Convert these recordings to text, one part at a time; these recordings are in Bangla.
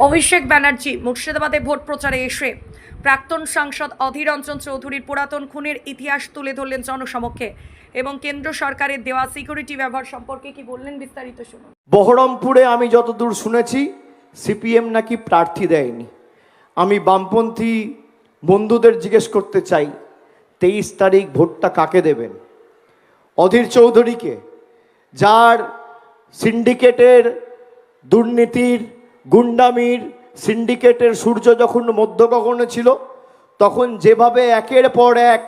অভিষেক ব্যানার্জি মুর্শিদাবাদে ভোট প্রচারে এসে প্রাক্তন সাংসদ অধীর রঞ্জন চৌধুরীর পুরাতন খুনের ইতিহাস তুলে ধরলেন জনসমক্ষে এবং কেন্দ্র সরকারের দেওয়া সিকিউরিটি ব্যবহার সম্পর্কে কি বললেন বিস্তারিত শুনুন। বহরমপুরে আমি যতদূর শুনেছি সিপিএম নাকি প্রার্থী দেয়নি। আমি বামপন্থী বন্ধুদের জিজ্ঞেস করতে চাই 23 তারিখ ভোটটা কাকে দেবেন? অধীর চৌধুরীকে, যার সিন্ডিকেটের দুর্নীতির গুন্ডামির সিন্ডিকেটের সূর্য যখন মধ্য গগনে ছিল তখন যেভাবে একের পর এক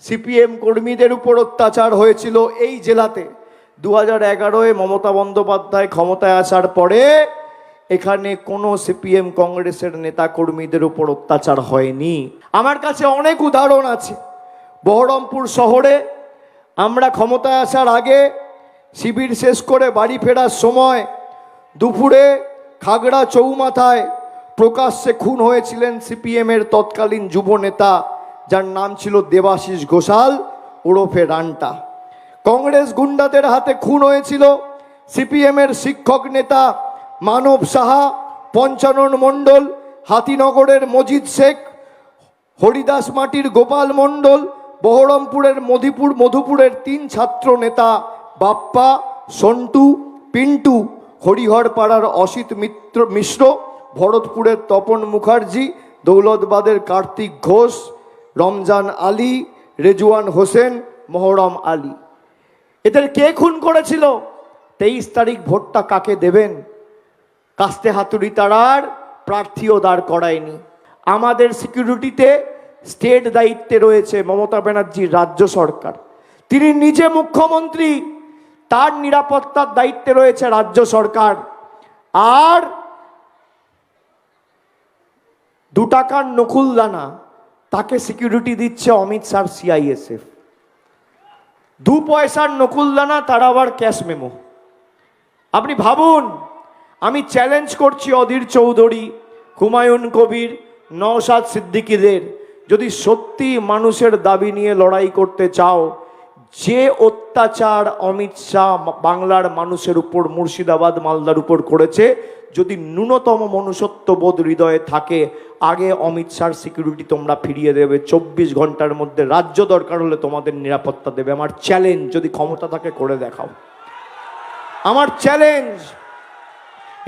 সিপিএম কর্মীদের উপর অত্যাচার হয়েছিল এই জেলাতে, 2011-এ মমতা বন্দ্যোপাধ্যায় ক্ষমতায় আসার পরে এখানে কোনো সিপিএম কংগ্রেসের নেতা কর্মীদের উপর অত্যাচার হয়নি। আমার কাছে অনেক উদাহরণ আছে। বহরমপুর শহরে আমরা ক্ষমতায় আসার আগে শিবির শেষ করে বাড়ি ফেরার সময় দুপুরে খাগড়া চৌমাথায় প্রকাশ্যে খুন হয়েছিলেন সিপিএমের তৎকালীন যুব নেতা, যার নাম ছিল দেবাশিস ঘোষাল ওরফে রান্টা। কংগ্রেস গুন্ডাদের হাতে খুন হয়েছিল সিপিএমের শিক্ষক নেতা মানব সাহা, পঞ্চানন মণ্ডল, হাতিনগরের মজিদ শেখ, হরিদাস মাটির গোপাল মণ্ডল, বহরমপুরের মধুপুরের 3 ছাত্র নেতা বাপ্পা, সন্টু, পিন্টু, হরিহরপাড়ার অসিত মিশ্র, ভরতপুরের তপন মুখার্জি, দৌলতবাদের কার্তিক ঘোষ, রমজান আলী, রেজওয়ান হোসেন, মহরম আলী। এদের কে খুন করেছিল? 23 তারিখ ভোটটা কাকে দেবেন? কাস্তে হাতুড়ি তারার প্রার্থীও দাঁড় করায়নি। আমাদের সিকিউরিটিতে স্টেট দায়িত্বে রয়েছে মমতা ব্যানার্জির রাজ্য সরকার। তিনি নিজে মুখ্যমন্ত্রী, তার নিরাপত্তার দায়িত্বে রয়েছে রাজ্য সরকার। আর 2 টাকার নকুলদানা তাকে সিকিউরিটি দিচ্ছে অমিত শাহ সিআইএসএফ। 2 পয়সার নকুলদানা, তার আবার ক্যাশ মেমো। আপনি ভাবুন, আমি চ্যালেঞ্জ করছি অধীর চৌধুরী, হুমায়ুন কবির, নওশাদ সিদ্দিকীদের, যদি সত্যি মানুষের দাবি নিয়ে লড়াই করতে চাও, যে অত্যাচার অমিত শাহ বাংলার মানুষের উপর, মুর্শিদাবাদ মালদার উপর করেছে, যদি ন্যূনতম মনুষ্যত্ববোধ হৃদয়ে থাকে, আগে অমিত শাহর সিকিউরিটি তোমরা ফিরিয়ে দেবে। 24 ঘন্টার মধ্যে রাজ্য দরকার হলে তোমাদের নিরাপত্তা দেবে। আমার চ্যালেঞ্জ, যদি ক্ষমতা থাকে করে দেখাও। আমার চ্যালেঞ্জ।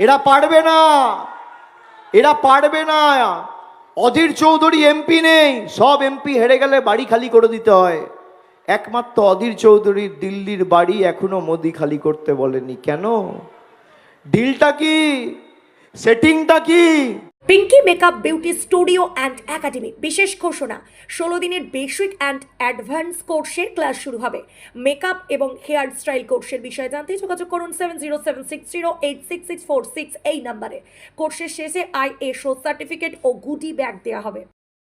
এরা পারবে না, এরা পারবে না। অধীর চৌধুরী এমপি নেই, সব এমপি হেরে গেলে বাড়ি খালি করে দিতে হয়। একমাত্র অধীর চৌধুরীর দিল্লির বাড়ি এখনো মোদি খালি করতে বলেনি। কেন? ডিলটা কি? সেটিংটা কি? Pinky makeup beauty studio and academy বিশেষ ঘোষণা, 16 দিনের বেসিক অ্যান্ড অ্যাডভান্স কোর্সের ক্লাস শুরু হবে। মেকআপ এবং হেয়ার স্টাইল কোর্সের বিষয়ে জানতে যোগাযোগ করুন 7076086646 এই নাম্বারে। কোর্সের শেষে ISO সার্টিফিকেট ও গুডি ব্যাগ দেওয়া হবে।